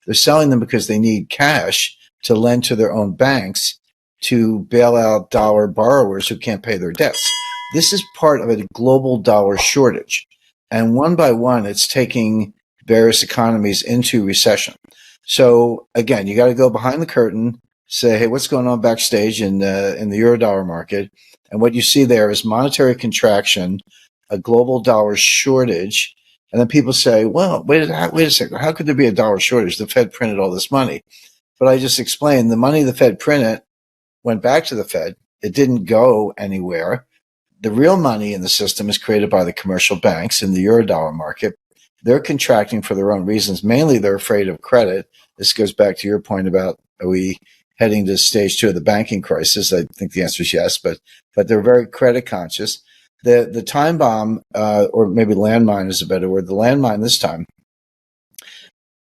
They're selling them because they need cash to lend to their own banks to bail out dollar borrowers who can't pay their debts. This is part of a global dollar shortage. And one by one, it's taking various economies into recession. So again, you got to go behind the curtain, say, hey, what's going on backstage in the Eurodollar market? And what you see there is monetary contraction, a global dollar shortage. And then people say, well, wait a second. How could there be a dollar shortage? The Fed printed all this money. But I just explained the money the Fed printed went back to the Fed. It didn't go anywhere. The real money in the system is created by the commercial banks in the Eurodollar market. They're contracting for their own reasons. Mainly, they're afraid of credit. This goes back to your point about, are we heading to stage 2 of the banking crisis? I think the answer is yes, but they're very credit conscious. The time bomb, or maybe landmine is a better word, the landmine this time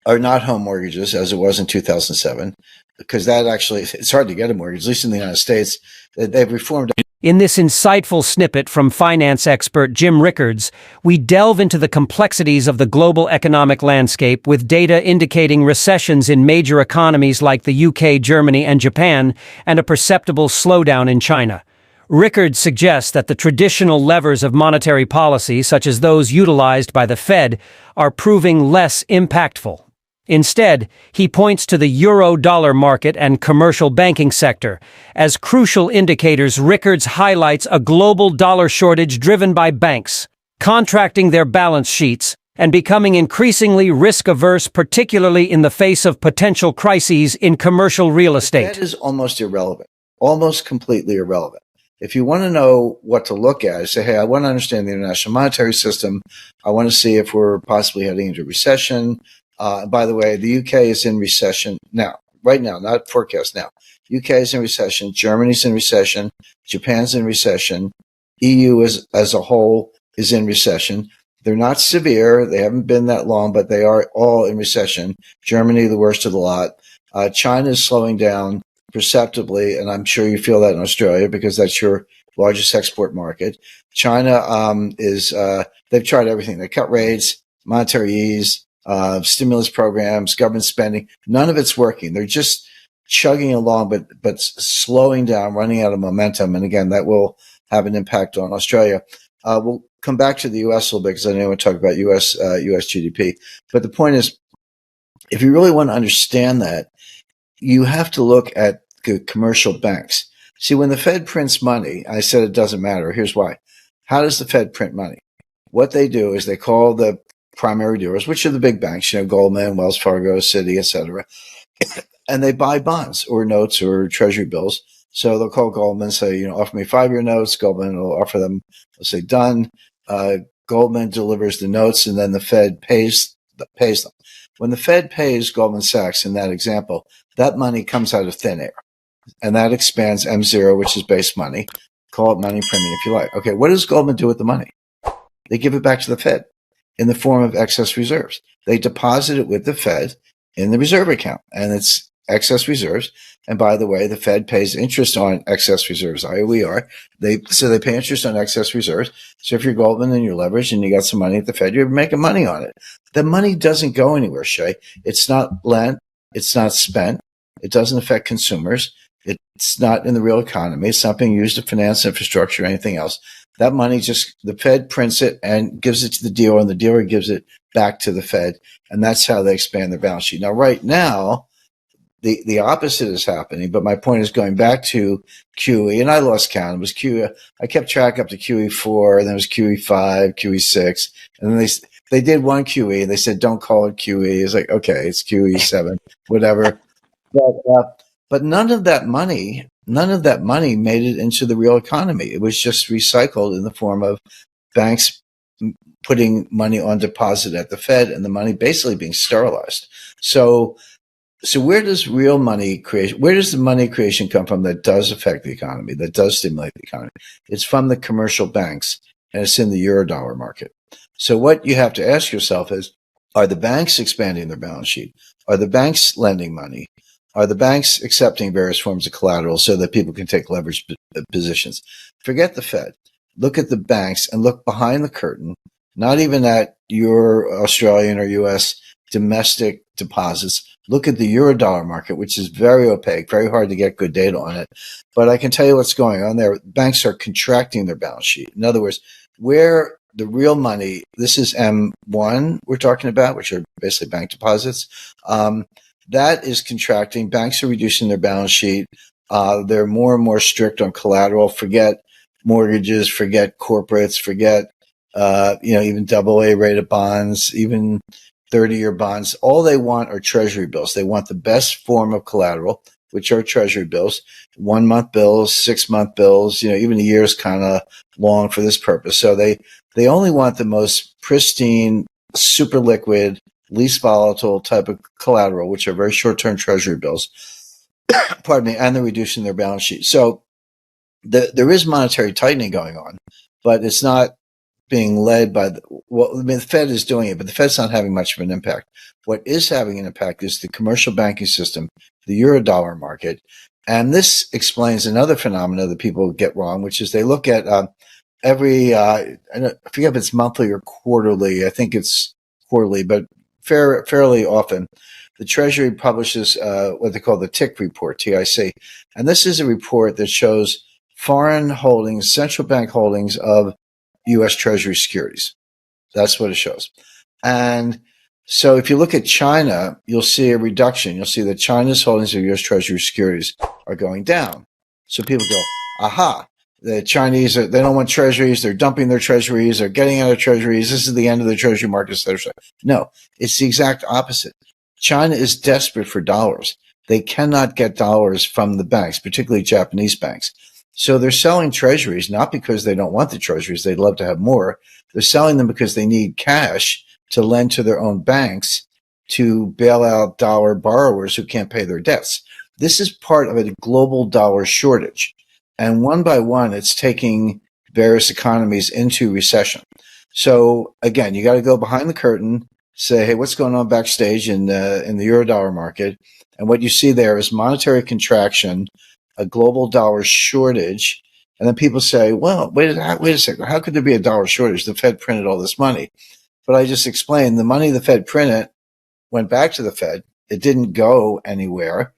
are not home mortgages as it was in 2007, because that actually, it's hard to get a mortgage, at least in the United States. They've reformed. In this insightful snippet from finance expert Jim Rickards, we delve into the complexities of the global economic landscape with data indicating recessions in major economies like the UK, Germany, and Japan, and a perceptible slowdown in China. Rickards suggests that the traditional levers of monetary policy, such as those utilized by the Fed, are proving less impactful. Instead, he points to the euro-dollar market and commercial banking sector. As crucial indicators, Rickards highlights a global dollar shortage driven by banks, contracting their balance sheets, and becoming increasingly risk-averse, particularly in the face of potential crises in commercial real estate. That is almost irrelevant, almost completely irrelevant. If you want to know what to look at, say, hey, I want to understand the international monetary system. I want to see if we're possibly heading into recession. By the way, the UK is in recession now, right now, not forecast now. UK is in recession. Germany's in recession. Japan's in recession. EU as a whole is in recession. They're not severe. They haven't been that long, but they are all in recession. Germany, the worst of the lot. China is slowing down perceptibly, and I'm sure you feel that in Australia because that's your largest export market. China they've tried everything. They cut rates, monetary ease, stimulus programs, government spending. None of it's working. They're just chugging along, but slowing down, running out of momentum. And again, that will have an impact on Australia. We'll come back to the U.S. a little bit because I know I want to talk about U.S. GDP. But the point is, if you really want to understand that, you have to look at the commercial banks. See, when the Fed prints money, I said it doesn't matter. Here's why. How does the Fed print money? What they do is they call the primary dealers, which are the big banks, Goldman, Wells Fargo, Citi, et cetera, and they buy bonds or notes or treasury bills. So they'll call Goldman, say, offer me 5-year notes. Goldman will offer them, they'll say, done. Goldman delivers the notes, and then the Fed pays them. When the Fed pays Goldman Sachs in that example, that money comes out of thin air, and that expands M0, which is base money. Call it money printing if you like. Okay, what does Goldman do with the money? They give it back to the Fed in the form of excess reserves. They deposit it with the Fed in the reserve account, and it's excess reserves. And by the way, the Fed pays interest on excess reserves, IOER. So they pay interest on excess reserves. So if you're Goldman and you're leveraged and you got some money at the Fed, you're making money on it. The money doesn't go anywhere, Shay. It's not lent. It's not spent. It doesn't affect consumers. It's not in the real economy. It's not being used to finance infrastructure or anything else. That money the Fed prints it and gives it to the dealer, and the dealer gives it back to the Fed. And that's how they expand their balance sheet. Now, right now, the opposite is happening. But my point is going back to QE, and I lost count. It was QE. I kept track up to QE4, and then it was QE5, QE6. And then they did one QE, and they said, don't call it QE. It's like, okay, it's QE7, whatever. But none of that money made it into the real economy. It was just recycled in the form of banks putting money on deposit at the Fed and the money basically being sterilized. So where does the money creation come from that does affect the economy, that does stimulate the economy? It's from the commercial banks, and it's in the Eurodollar market. So what you have to ask yourself is, are the banks expanding their balance sheet? Are the banks lending money? Are the banks accepting various forms of collateral so that people can take leveraged positions? Forget the Fed. Look at the banks and look behind the curtain, not even at your Australian or U.S. domestic deposits. Look at the Eurodollar market, which is very opaque, very hard to get good data on it. But I can tell you what's going on there. Banks are contracting their balance sheet. In other words, where the real money, this is M1 we're talking about, which are basically bank deposits. That is contracting. Banks are reducing their balance sheet. They're more and more strict on collateral. Forget mortgages, forget corporates, forget, even AA rated bonds, even 30-year bonds. All they want are treasury bills. They want the best form of collateral, which are treasury bills, 1 month bills, 6-month bills, even a year is kind of long for this purpose. So they only want the most pristine, super liquid, least volatile type of collateral, which are very short-term treasury bills. Pardon me, and they're reducing their balance sheet. So there is monetary tightening going on, but it's not being led by the Fed is doing it, but the Fed's not having much of an impact. What is having an impact is the commercial banking system, the Eurodollar market. And this explains another phenomenon that people get wrong, which is they look at every, I forget if it's monthly or quarterly. I think it's quarterly, but fairly often. The Treasury publishes what they call the TIC report, TIC. And this is a report that shows foreign holdings, central bank holdings of U.S. Treasury securities. That's what it shows. And so if you look at China, you'll see a reduction. You'll see that China's holdings of U.S. Treasury securities are going down. So people go, aha, the Chinese, they don't want treasuries. They're dumping their treasuries. They're getting out of treasuries. This is the end of the treasury market. No, it's the exact opposite. China is desperate for dollars. They cannot get dollars from the banks, particularly Japanese banks. So they're selling treasuries, not because they don't want the treasuries. They'd love to have more. They're selling them because they need cash to lend to their own banks to bail out dollar borrowers who can't pay their debts. This is part of a global dollar shortage. And one by one, it's taking various economies into recession. So again, you got to go behind the curtain, say, hey, what's going on backstage in the Eurodollar market? And what you see there is monetary contraction, a global dollar shortage. And then people say, well, wait a second. How could there be a dollar shortage? The Fed printed all this money. But I just explained the money the Fed printed went back to the Fed. It didn't go anywhere.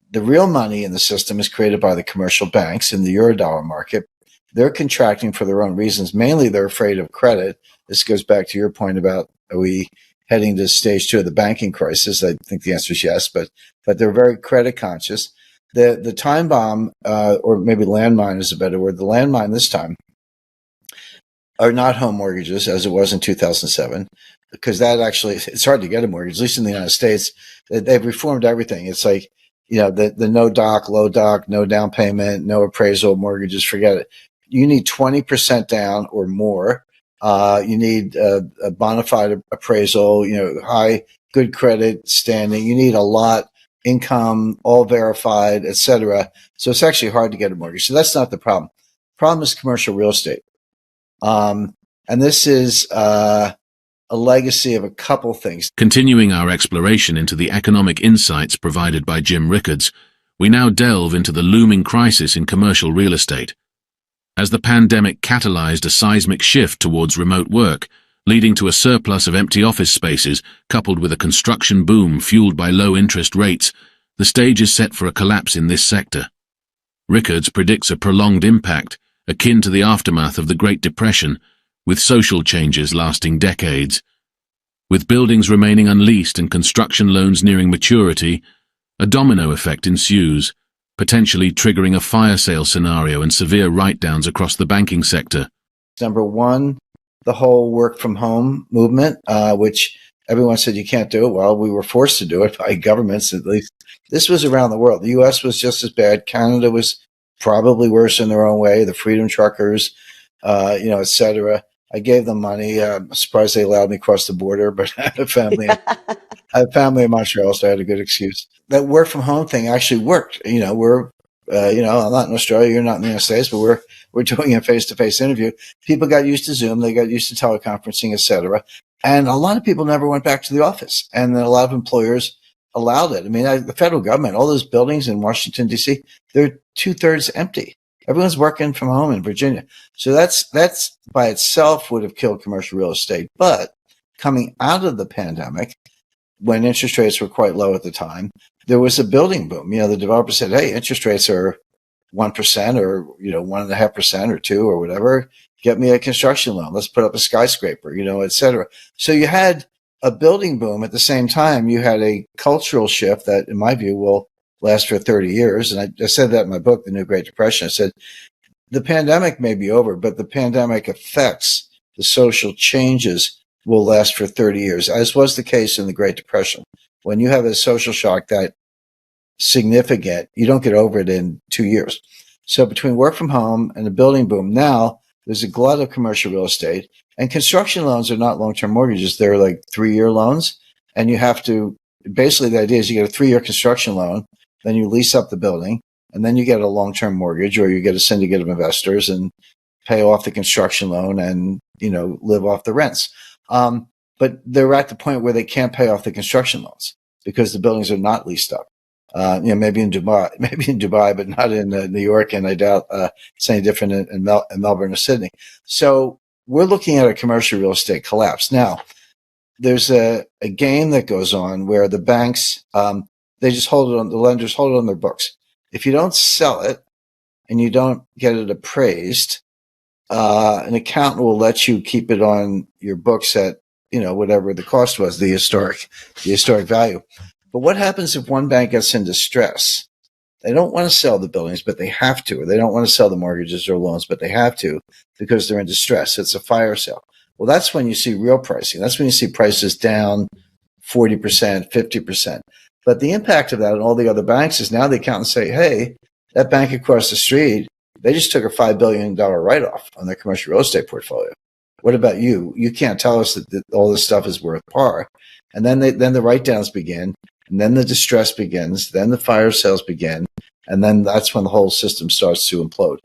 The real money in the system is created by the commercial banks in the Eurodollar market. They're contracting for their own reasons. Mainly they're afraid of credit. This goes back to your point about, are we heading to stage 2 of the banking crisis? I think the answer is yes, but they're very credit conscious. The time bomb, or maybe landmine is a better word, the landmine this time are not home mortgages as it was in 2007, because that actually, it's hard to get a mortgage, at least in the United States. They've reformed everything. It's like, the no doc, low doc, no down payment, no appraisal mortgages, forget it. You need 20% down or more. You need a bona fide appraisal, high, good credit standing. You need a lot, income, all verified, etc. So it's actually hard to get a mortgage. So that's not the problem. The problem is commercial real estate. And this is a legacy of a couple things. Continuing our exploration into the economic insights provided by Jim Rickards, we now delve into the looming crisis in commercial real estate. As the pandemic catalyzed a seismic shift towards remote work, leading to a surplus of empty office spaces coupled with a construction boom fueled by low interest rates, the stage is set for a collapse in this sector. Rickards predicts a prolonged impact, akin to the aftermath of the Great Depression, with social changes lasting decades. With buildings remaining unleased and construction loans nearing maturity, a domino effect ensues, potentially triggering a fire sale scenario and severe write-downs across the banking sector. Number one, the whole work from home movement, which everyone said you can't do it. Well, we were forced to do it by governments, at least. This was around the world. The U.S. was just as bad. Canada was probably worse in their own way. The Freedom Truckers, et cetera. I gave them money. I'm surprised they allowed me to cross the border, but I have family in Montreal, so I had a good excuse. That work from home thing actually worked. We're, I'm not in Australia, you're not in the United States, but we're doing a face-to-face interview. People got used to Zoom, they got used to teleconferencing, et cetera. And a lot of people never went back to the office. And then a lot of employers allowed it. I mean, the federal government, all those buildings in Washington, D.C., they're 2/3 empty. Everyone's working from home in Virginia. So that's by itself would have killed commercial real estate. But coming out of the pandemic, when interest rates were quite low at the time, there was a building boom. The developer said, hey, interest rates are 1% or, 1.5% or 2 or whatever. Get me a construction loan. Let's put up a skyscraper, et cetera. So you had a building boom. At the same time, you had a cultural shift that, in my view, will last for 30 years. And I said that in my book, The New Great Depression. I said, the pandemic may be over, but the pandemic effects, the social changes will last for 30 years, as was the case in the Great Depression. When you have a social shock that significant, you don't get over it in 2 years. So between work from home and the building boom, now there's a glut of commercial real estate, and construction loans are not long-term mortgages. They're like 3-year loans. And you have to, basically the idea is you get a 3-year construction loan, then you lease up the building, and then you get a long-term mortgage, or you get a syndicate of investors and pay off the construction loan and, live off the rents. But they're at the point where they can't pay off the construction loans because the buildings are not leased up. Maybe in Dubai, but not in New York, and I doubt it's any different in Melbourne or Sydney. So we're looking at a commercial real estate collapse. Now, there's a game that goes on where the banks, they just hold it on, the lenders hold it on their books. If you don't sell it and you don't get it appraised, an accountant will let you keep it on your books at, whatever the cost was, the historic value. But what happens if one bank gets in distress? They don't want to sell the buildings, but they have to. Or they don't want to sell the mortgages or loans, but they have to because they're in distress. It's a fire sale. Well, that's when you see real pricing. That's when you see prices down 40%, 50%. But the impact of that on all the other banks is now the accountants say, hey, that bank across the street, they just took a $5 billion write-off on their commercial real estate portfolio. What about you? You can't tell us that all this stuff is worth par. And then the write-downs begin, and then the distress begins, then the fire sales begin, and then that's when the whole system starts to implode.